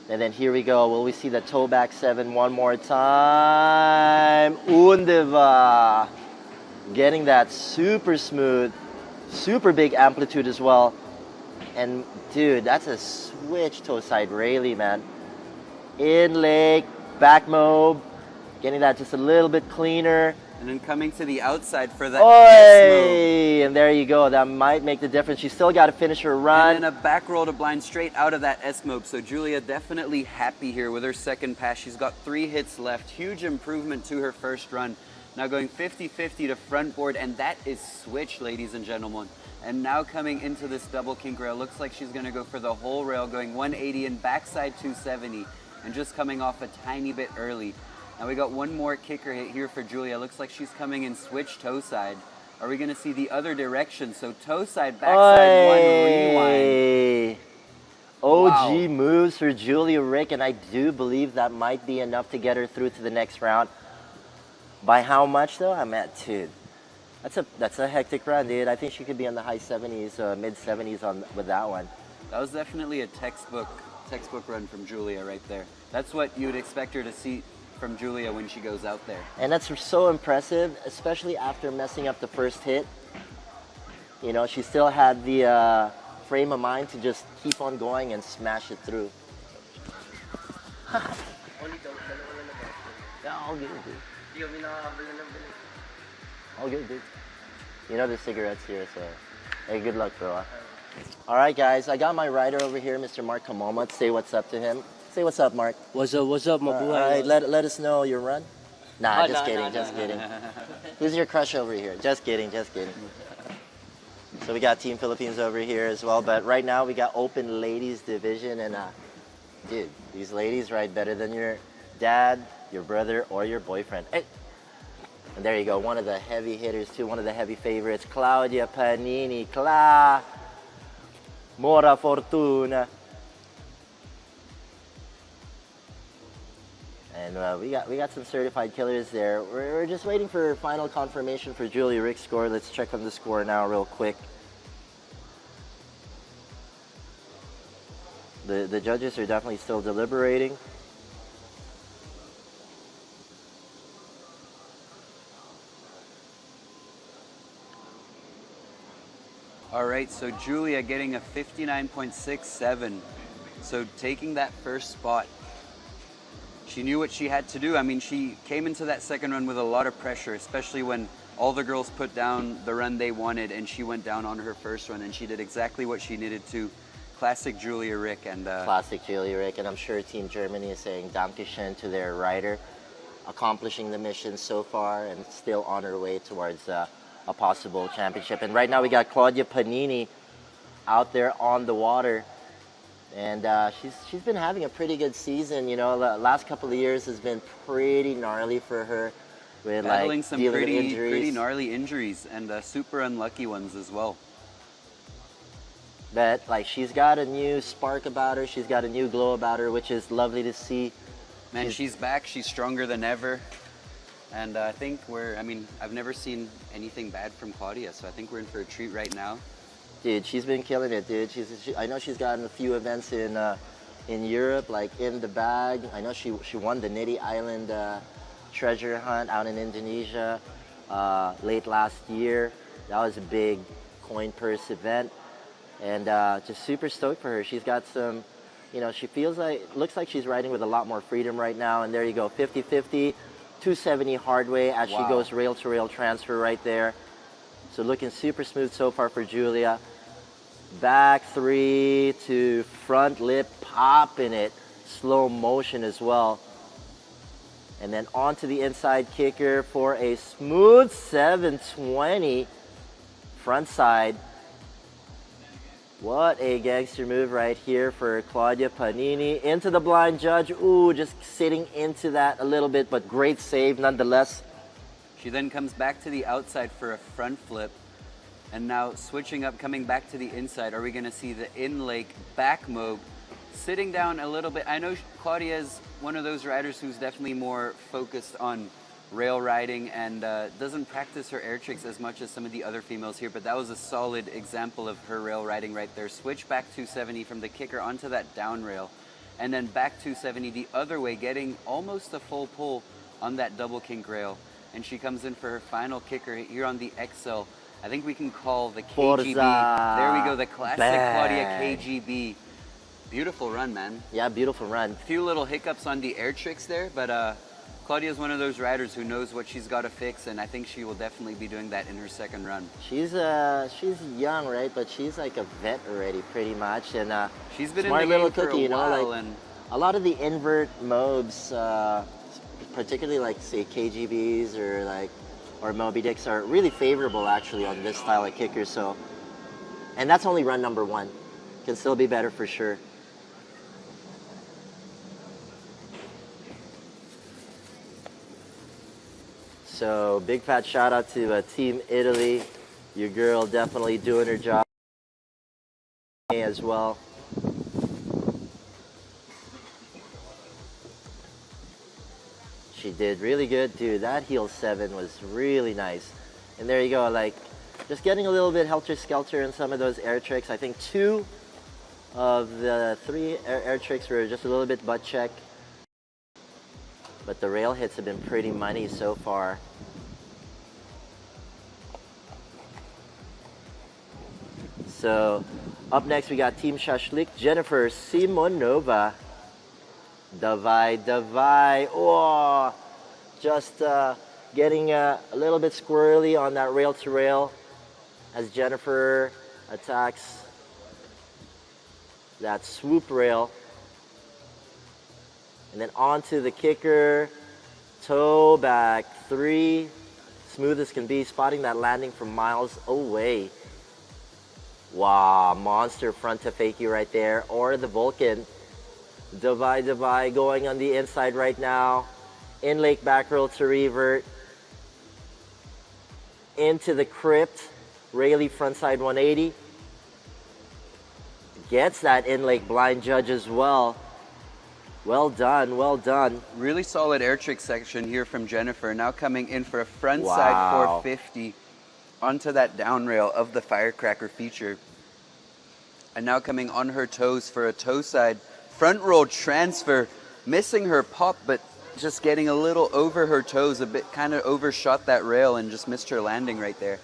And then here we go. Will we see the toe back 7 one more time? Undeva. Getting that super smooth, super big amplitude as well. And dude, that's a switch toe side Rayleigh, man. In leg, back mob. Getting that just a little bit cleaner. And then coming to the outside for that S-move. Oi! And there you go. That might make the difference. She's still got to finish her run. And then a back roll to blind straight out of that S-move. So Julia definitely happy here with her second pass. She's got 3 hits left. Huge improvement to her first run. Now going 50-50 to front board, and that is switch, ladies and gentlemen. And now coming into this double kink rail, looks like she's going to go for the whole rail, going 180 and backside 270, and just coming off a tiny bit early. Now we got one more kicker hit here for Julia. Looks like she's coming in switch toe side. Are we going to see the other direction? So toe side, backside, one rewind. OG Wow. moves for Julia Rick, and I do believe that might be enough to get her through to the next round. By how much though? I'm at 2. That's a hectic run, dude. I think she could be in the high 70s, mid 70s with that one. That was definitely a textbook run from Julia right there. That's what you would expect her to see from Julia when she goes out there. And that's so impressive, especially after messing up the first hit. You know, she still had the frame of mind to just keep on going and smash it through. Yeah, all good, dude. All good, dude. You know there's cigarettes here, so hey, good luck, bro. All right, guys, I got my rider over here, Mr. Mark Kamoma. Let's say what's up to him. Say what's up, Mark. What's up, my boy? All right, let us know your run. Nah, Oh, just no, kidding, no, just no, kidding. Who's your crush over here? Just kidding, just kidding. So we got Team Philippines over here as well, but right now we got open ladies division, and dude, these ladies ride better than your dad, your brother, or your boyfriend. Hey. And there you go, one of the heavy hitters too, one of the heavy favorites, Claudia Panini, Mora Fortuna. And we got some certified killers there. We're just waiting for final confirmation for Julia Rick's score. Let's check on the score now real quick. The judges are definitely still deliberating. All right, so Julia getting a 59.67. So taking that first spot. She knew what she had to do. I mean, she came into that second run with a lot of pressure, especially when all the girls put down the run they wanted, and she went down on her first run, and she did exactly what she needed to. Classic Julia Rick. And Classic Julia Rick, and I'm sure Team Germany is saying Dankeschön to their rider, accomplishing the mission so far and still on her way towards a possible championship. And right now we got Claudia Panini out there on the water. And she's been having a pretty good season. You know, the last couple of years has been pretty gnarly for her, with battling like some dealing with pretty injuries. gnarly injuries, and super unlucky ones as well. But like she's got a new spark about her. She's got a new glow about her, which is lovely to see. Man, she's back. She's stronger than ever. And I think I've never seen anything bad from Claudia, so I think we're in for a treat right now. Dude, she's been killing it, dude. I know she's gotten a few events in Europe, like in the bag. I know she won the Nitty Island treasure hunt out in Indonesia late last year. That was a big coin purse event, and just super stoked for her. She's got some, you know, she looks like she's riding with a lot more freedom right now. And there you go, 50-50, 270 hard way as she goes rail to rail transfer right there. So looking super smooth so far for Julia. Back 3 to front lip, popping it, slow motion as well. And then onto the inside kicker for a smooth 720 front side. What a gangster move right here for Claudia Panini. Into the blind judge. Ooh, just sitting into that a little bit, but great save nonetheless. She then comes back to the outside for a front flip. And now switching up, coming back to the inside. Are we going to see the in-lake back mob? Sitting down a little bit. I know Claudia is one of those riders who's definitely more focused on rail riding and doesn't practice her air tricks as much as some of the other females here, but that was a solid example of her rail riding right there. Switch back 270 from the kicker onto that down rail, and then back 270 the other way, getting almost a full pull on that double kink rail. And she comes in for her final kicker here on the XL. I think we can call the KGB. Forza. There we go, the classic Bang. Claudia KGB. Beautiful run, man. Yeah, beautiful run. A few little hiccups on the air tricks there, but Claudia is one of those riders who knows what she's got to fix, and I think she will definitely be doing that in her second run. She's young, right? But she's like a vet already, pretty much, and she's been smart in the little game for cookie, a while, like, and a lot of the invert mobs, particularly like say KGBs or Moby Dicks, are really favorable actually on this style of kicker. So, and that's only run number 1. Can still be better for sure. So big fat shout out to Team Italy. Your girl definitely doing her job as well. She did really good, dude. That heel 7 was really nice. And there you go, like just getting a little bit helter-skelter in some of those air tricks. I think 2 of the 3 air tricks were just a little bit butt check. But the rail hits have been pretty money so far. So up next we got Team Shashlik, Jennifer Simonova. Davai. Oh, just getting a little bit squirrely on that rail to rail as Jennifer attacks that swoop rail. And then onto the kicker, toe back 3, smooth as can be, spotting that landing from miles away. Wow, monster front to fakie right there, or the Vulcan. Davai going on the inside right now. In lake back roll to revert. Into the crypt, Rayleigh frontside 180. Gets that in lake blind judge as well. Well done, well done. really solid air trick section here from Jennifer. Now coming in for a frontside 450 onto that down rail of the firecracker feature. And now coming on her toes for a toe side front roll transfer, missing her pop, but just getting a little over her toes, a bit kind of overshot that rail and just missed her landing right there.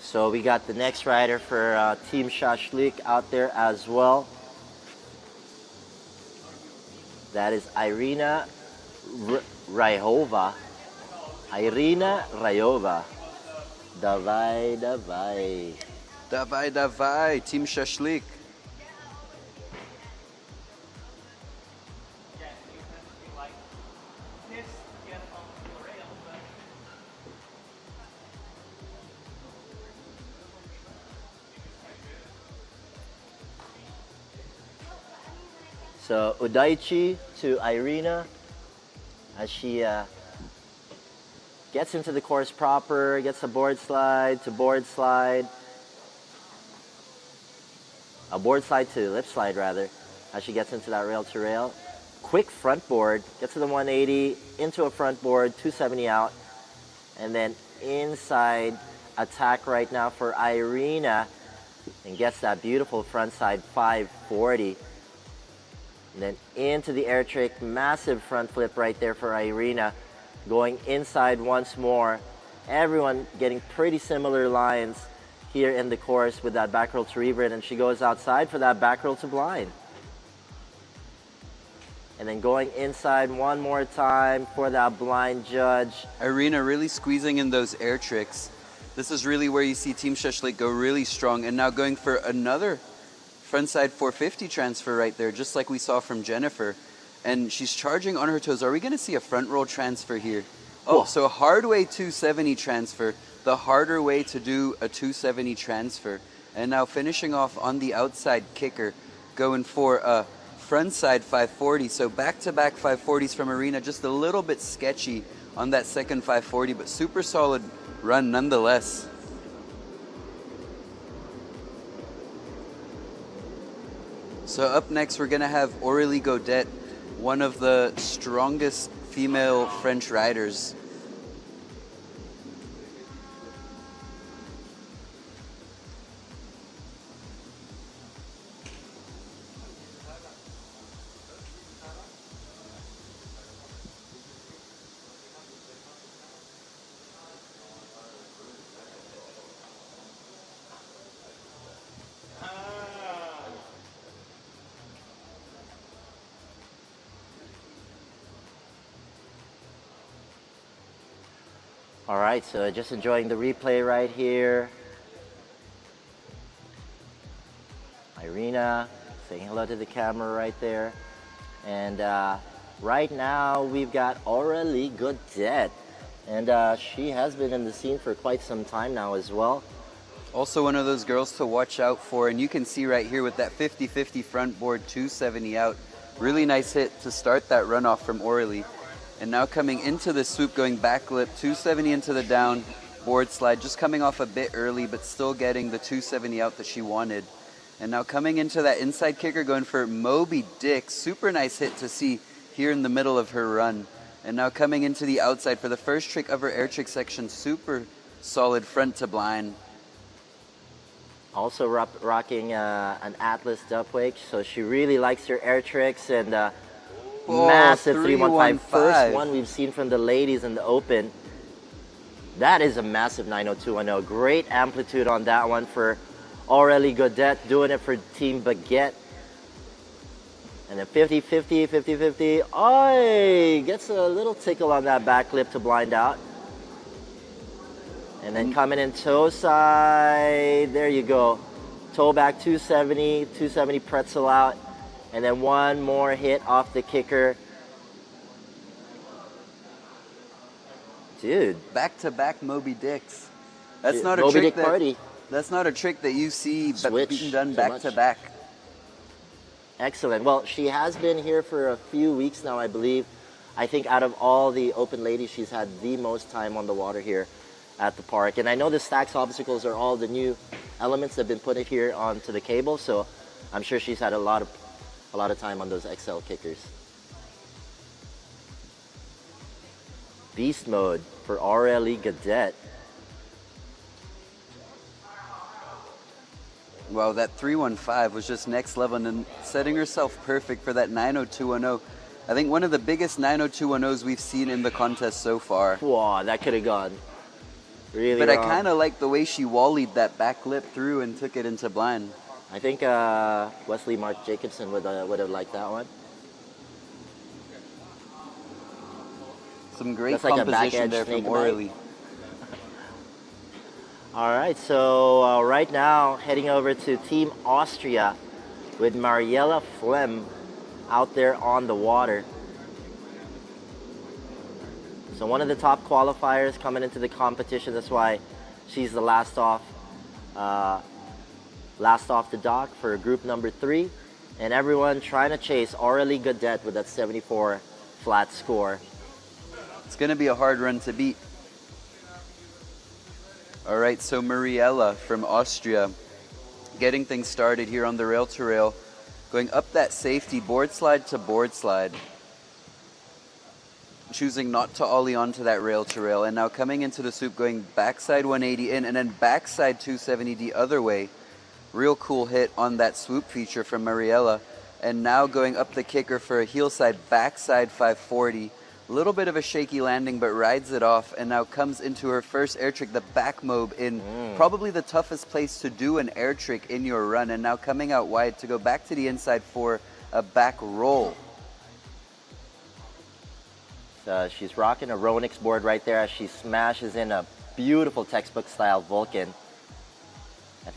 So we got the next rider for Team Shashlik out there as well. That is Irina Rayova. Irina Rayova. Davai. Davai, Team Shashlik. So Udaichi to Irina as she gets into the course proper, gets a board slide to board slide. A board slide to lip slide rather, as she gets into that rail to rail. Quick front board, gets to the 180, into a front board, 270 out. And then inside attack right now for Irina and gets that beautiful front side 540. And then into the air trick, massive front flip right there for Irina. Going inside once more. Everyone getting pretty similar lines here in the course with that back roll to revert, and she goes outside for that back roll to blind. And then going inside one more time for that blind judge. Irina really squeezing in those air tricks. This is really where you see Team Shashlik go really strong, and now going for another frontside 450 transfer right there, just like we saw from Jennifer. And she's charging on her toes. Are we going to see a front roll transfer here? Oh, so a hard way 270 transfer, the harder way to do a 270 transfer. And now finishing off on the outside kicker, going for a frontside 540. So back-to-back 540s from Irina, just a little bit sketchy on that second 540, but super solid run nonetheless. So up next, we're going to have Aurélie Godet, one of the strongest female French riders. All right, so just enjoying the replay right here. Irina saying hello to the camera right there. And right now we've got Aurélie Godet. And she has been in the scene for quite some time now as well. Also one of those girls to watch out for. And you can see right here with that 50-50 front board, 270 out. Really nice hit to start that runoff from Aurélie. And now coming into the swoop, going back lip, 270 into the down, board slide, just coming off a bit early, but still getting the 270 out that she wanted. And now coming into that inside kicker, going for Moby Dick. Super nice hit to see here in the middle of her run. And now coming into the outside for the first trick of her air trick section, super solid front to blind. Also rocking an Atlas dub wake, so she really likes her air tricks, and massive 315. First one we've seen from the ladies in the open. That is a massive 90210. Great amplitude on that one for Aurélie Godet, doing it for Team Baguette. And then 50-50, 50-50. Oh, gets a little tickle on that back lip to blind out. And then coming in toe side, there you go. Toe back 270, 270 pretzel out. And then one more hit off the kicker. Dude. Back-to-back Moby Dicks. That's not a Moby trick Dick party. That's not a trick that you see being done so back-to-back. Excellent. Well, she has been here for a few weeks now, I believe. I think out of all the open ladies, she's had the most time on the water here at the park. And I know the stacks obstacles are all the new elements that have been put here onto the cable, so I'm sure she's had a lot of time on those XL kickers. Beast mode for Aurélie Godet. Wow, that 315 was just next level and setting herself perfect for that 90210. I think one of the biggest 90210s we've seen in the contest so far. Wow, that could have gone really But wrong. I kind of like the way she wallied that back lip through and took it into blind. I think Wesley Mark Jacobson would have liked that one. Some great That's like a composition back there edge from snake Aurélie. All right, so right now heading over to Team Austria with Mariella Flem out there on the water. So one of the top qualifiers coming into the competition. That's why she's the last off the dock for group number 3. And everyone trying to chase Aurélie Godet with that 74 flat score. It's going to be a hard run to beat. All right, so Mariella from Austria getting things started here on the rail-to-rail, going up that safety, board slide to board slide, choosing not to ollie onto that rail-to-rail, and now coming into the swoop, going backside 180 in and then backside 270 the other way. Real cool hit on that swoop feature from Mariella, and now going up the kicker for a heel side, backside 540. A little bit of a shaky landing, but rides it off, and now comes into her first air trick, the back mob, in probably the toughest place to do an air trick in your run, and now coming out wide to go back to the inside for a back roll. She's rocking a Ronix board right there as she smashes in a beautiful textbook style Vulcan.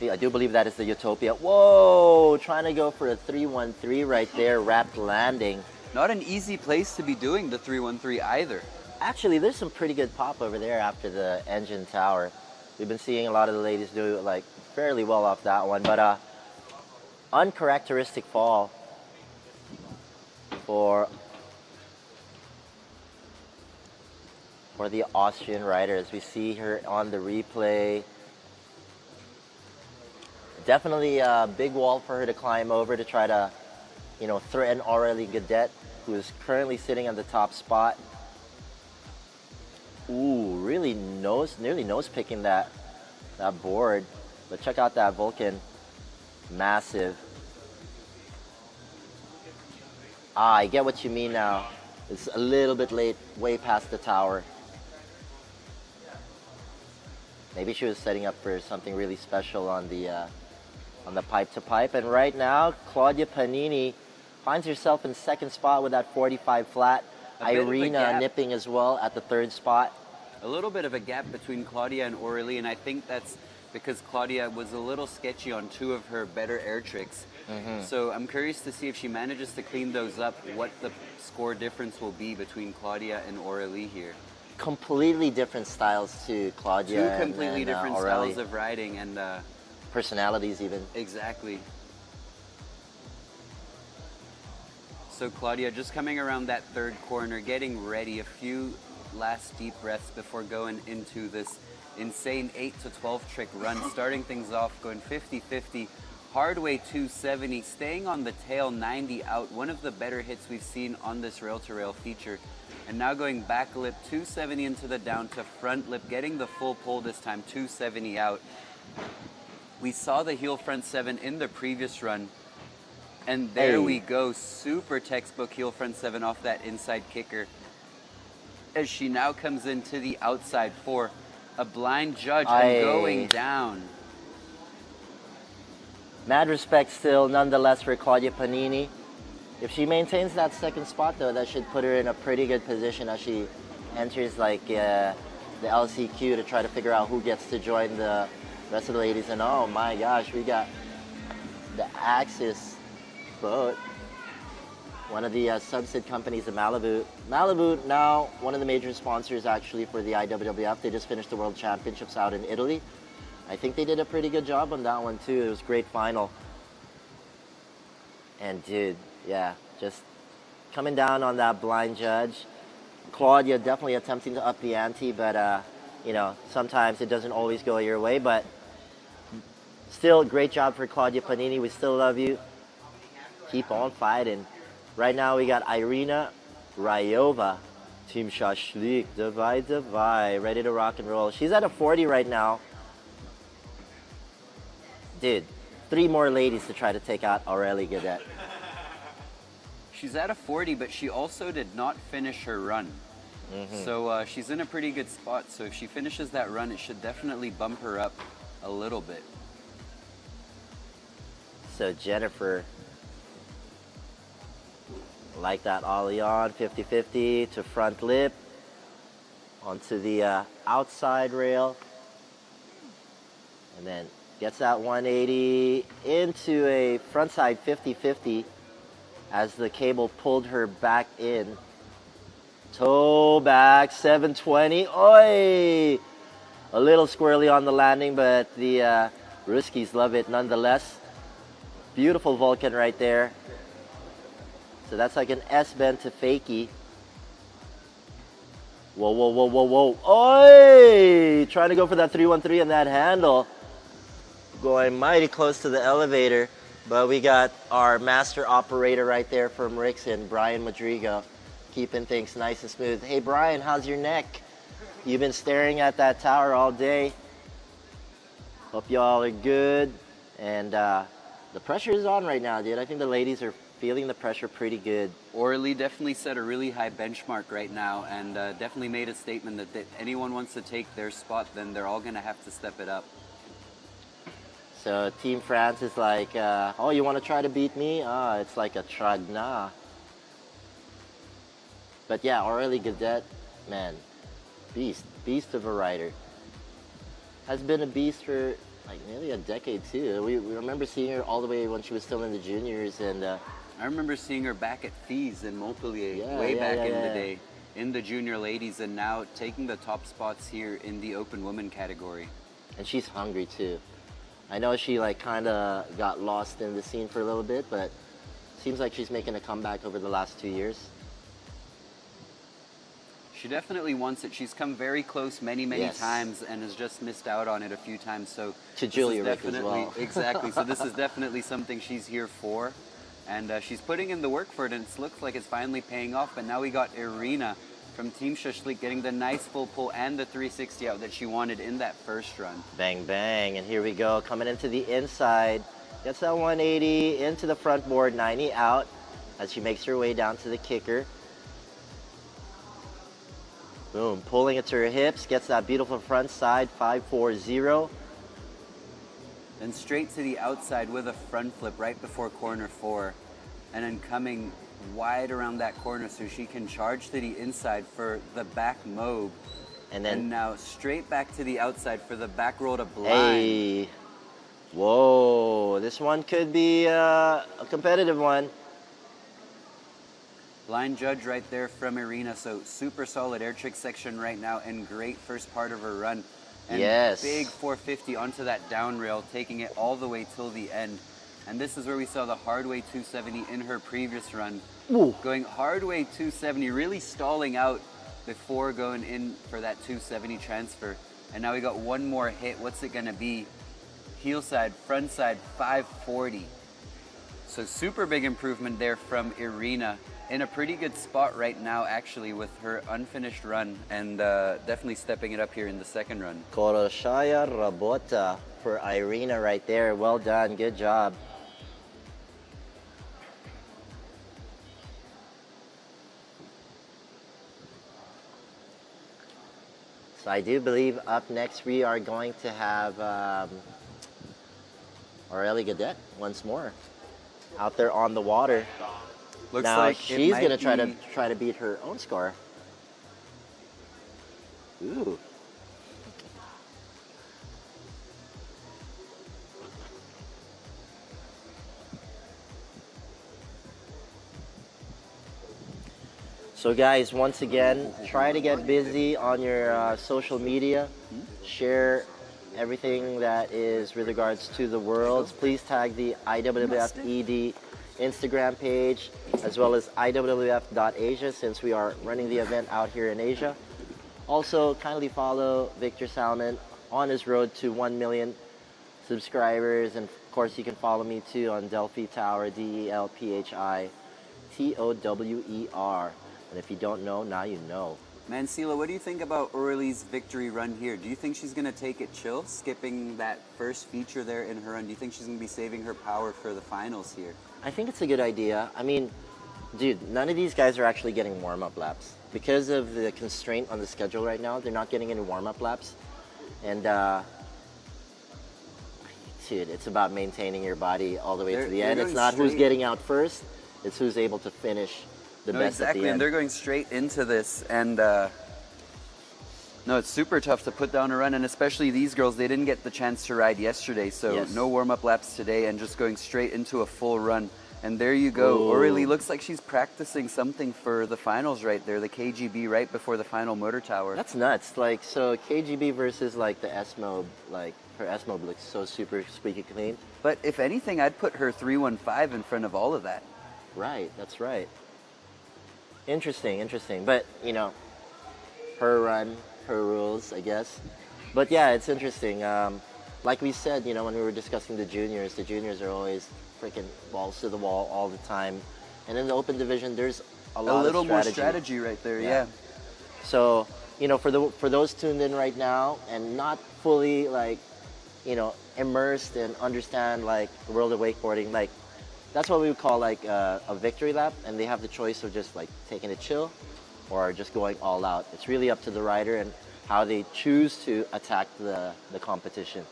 I do believe that is the Utopia. Whoa, trying to go for a 313 right there, wrapped landing. Not an easy place to be doing the 313 either. Actually, there's some pretty good pop over there after the engine tower. We've been seeing a lot of the ladies do like fairly well off that one, but uncharacteristic fall for the Austrian rider as we see her on the replay. Definitely a big wall for her to climb over to try to you know, threaten Aurélie Gadet, who is currently sitting at the top spot. Ooh, really nearly nose picking that board. But check out that Vulcan, massive. Ah, I get what you mean now. It's a little bit late, way past the tower. Maybe she was setting up for something really special on the pipe to pipe. And right now, Claudia Panini finds herself in second spot with that 45 flat. Irina nipping as well at the third spot. A little bit of a gap between Claudia and Aurélie, and I think that's because Claudia was a little sketchy on two of her better air tricks. So I'm curious to see if she manages to clean those up, what the score difference will be between Claudia and Aurélie here. Completely different styles to Claudia. Two completely and different Aurélie. styles of riding and Personalities even. exactly. So Claudia just coming around that third corner, getting ready, a few last deep breaths before going into this insane 8 to 12 trick run, starting things off going 50-50, hard way 270, staying on the tail 90 out, one of the better hits we've seen on this rail-to-rail feature. And now going back lip 270 into the down to front lip, getting the full pull this time, 270 out. We saw the heel front 7 in the previous run, and there we go, super textbook heel front 7 off that inside kicker. As she now comes into the outside 4, a blind judge and going down. Mad respect still, nonetheless, for Claudia Panini. If she maintains that second spot, though, that should put her in a pretty good position as she enters like the LCQ to try to figure out who gets to join the rest of the ladies. And oh my gosh, we got the Axis boat, one of the subsid companies of Malibu. Malibu now one of the major sponsors actually for the IWWF. They just finished the World Championships out in Italy. I think they did a pretty good job on that one too. It was a great final. And dude, yeah, just coming down on that blind judge. Claudia definitely attempting to up the ante, but you know, sometimes it doesn't always go your way. But still, great job for Claudia Panini. We still love you. Keep on fighting. Right now we got Irina Rayova, Team Shashlik, Divide, ready to rock and roll. She's at a 40 right now. Dude, 3 more ladies to try to take out Aurélie Gadet. She's at a 40, but she also did not finish her run. So she's in a pretty good spot. So if she finishes that run, it should definitely bump her up a little bit. So Jennifer, like that ollie on, 50-50 to front lip, onto the outside rail, and then gets that 180 into a frontside 50-50 as the cable pulled her back in. Toe back 720. Oi! A little squirrely on the landing, but the Ruskies love it nonetheless. Beautiful Vulcan right there. So that's like an S-bend to fakie. Whoa, whoa, whoa, whoa, whoa. Oi! Trying to go for that 313 and that handle. Going mighty close to the elevator. But we got our master operator right there from Rickson, Brian Madrigo, keeping things nice and smooth. Hey Brian, how's your neck? You've been staring at that tower all day. Hope y'all are good. And the pressure is on right now, dude. I think the ladies are feeling the pressure pretty good. Aurélie definitely set a really high benchmark right now, and definitely made a statement that if anyone wants to take their spot, then they're all going to have to step it up. So Team France is like, oh, you want to try to beat me? It's like a tragna. But yeah, Aurélie Gadet, man, beast of a rider. Has been a beast for like nearly a decade too. We remember seeing her all the way when she was still in the juniors, and I remember seeing her back at Fees in Montpellier way back in the day, in the junior ladies, and now taking the top spots here in the open women category. And she's hungry too. I know she like kind of got lost in the scene for a little bit, but seems like she's making a comeback over the last 2 years. She definitely wants it. She's come very close many times and has just missed out on it a few times. So to Julia Rick as well. Exactly. So this is definitely something she's here for. And she's putting in the work for it, and it looks like it's finally paying off. But now we got Irina from Team Shashlik getting the nice full pull and the 360 out that she wanted in that first run. Bang, bang, and here we go, coming into the inside. Gets that 180 into the front board, 90 out as she makes her way down to the kicker. Boom, pulling it to her hips, gets that beautiful front side, 540. Then straight to the outside with a front flip right before corner 4. And then coming wide around that corner so she can charge to the inside for the back mobe. And now straight back to the outside for the back roll to blind. Hey, whoa, this one could be a competitive one. Blind judge right there from Irina, so super solid air trick section right now and great first part of her run. And yes, big 450 onto that down rail, taking it all the way till the end. And this is where we saw the hard way 270 in her previous run. Ooh. Going hard way 270, really stalling out before going in for that 270 transfer. And now we got one more hit. What's it gonna be? Heel side, front side, 540. So super big improvement there from Irina. In a pretty good spot right now, actually, with her unfinished run, and definitely stepping it up here in the second run. Koroshaya Rabota for Irina right there. Well done, good job. So I do believe up next we are going to have Aurélie Gadet once more out there on the water. Looks now like she's gonna try to beat her own score. Ooh. So guys, once again, try to get busy on your social media. Share everything that is with regards to the Worlds. Please tag the IWWF ED Instagram page as well as IWWF.Asia since we are running the event out here in Asia. Also, kindly follow Victor Salmon on his road to 1 million subscribers. And of course, you can follow me too on Delphi Tower, DELPHI TOWER. And if you don't know, now you know. Man, Sila, what do you think about Aurélie's victory run here? Do you think she's going to take it chill, skipping that first feature there in her run? Do you think she's going to be saving her power for the finals here? I think it's a good idea. I mean, dude, none of these guys are actually getting warm-up laps. Because of the constraint on the schedule right now, they're not getting any warm-up laps. And, dude, it's about maintaining your body all the way to the end. It's not who's getting out first, it's who's able to finish the best at the end. And they're going straight into this. And, no, it's super tough to put down a run. And especially these girls, they didn't get the chance to ride yesterday. So no warm-up laps today and just going straight into a full run. And there you go. Aurélie looks like she's practicing something for the finals right there, the KGB right before the final motor tower. That's nuts. Like, so KGB versus like the S-Mob, like her S-Mob looks so super squeaky clean. But if anything, I'd put her 315 in front of all of that. Right, that's right. Interesting, interesting. But, you know, her run, her rules, I guess. But yeah, it's interesting. Like we said, you know, when we were discussing the juniors are always freaking balls to the wall all the time. And in the open division, there's a little more strategy right there, yeah. So, you know, for those tuned in right now and not fully, like, you know, immersed and understand, like, the world of wakeboarding, like, that's what we would call, like, a victory lap. And they have the choice of just, like, taking it chill or just going all out. It's really up to the rider and how they choose to attack the competition.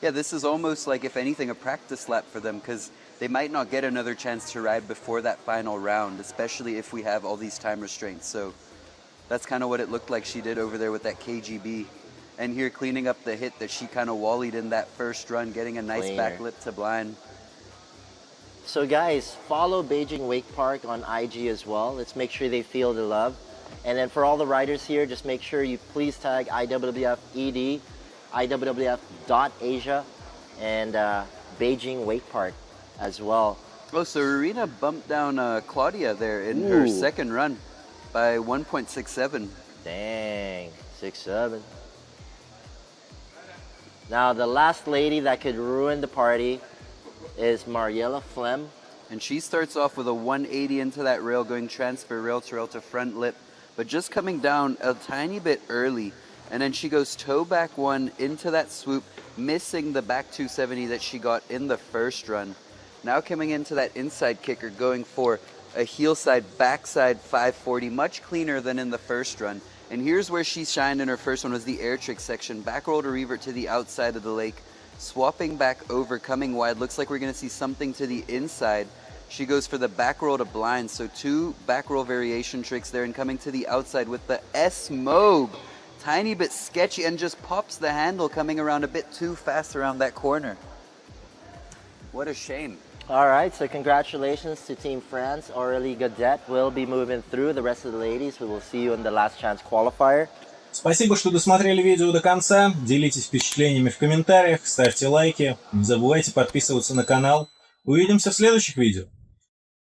Yeah, this is almost like, if anything, a practice lap for them because they might not get another chance to ride before that final round, especially if we have all these time restraints. So that's kind of what it looked like she did over there with that KGB. And here cleaning up the hit that she kind of wallied in that first run, getting a nice back lip to blind. So guys, follow Beijing Wake Park on IG as well. Let's make sure they feel the love. And then for all the riders here, just make sure you please tag IWWF ED, IWWF.Asia, and Beijing Wake Park as well. Oh, so Irina bumped down Claudia there in her second run by 1.67. Dang, 6.7. Now the last lady that could ruin the party is Mariella Flem And she starts off with a 180 into that rail, going transfer rail to front lip, but just coming down a tiny bit early. And then she goes toe back one into that swoop, missing the back 270 that she got in the first run. Now coming into that inside kicker, going for a heel side, backside 540, much cleaner than in the first run. And here's where she shined in her first one, was the air trick section. Back roll to revert to the outside of the lake, swapping back over, coming wide. Looks like we're gonna see something to the inside. She goes for the back roll to blind, so 2 back roll variation tricks there, and coming to the outside with the S-Mobe. Tiny bit sketchy, and just pops the handle, coming around a bit too fast around that corner. What a shame. All right, so congratulations to Team France. Aurélie Godet will be moving through. The rest of the ladies, we will see you in the last chance qualifier. Спасибо, что досмотрели видео до конца. Делитесь впечатлениями в комментариях, ставьте лайки. Не забывайте подписываться на канал. Увидимся в следующих видео.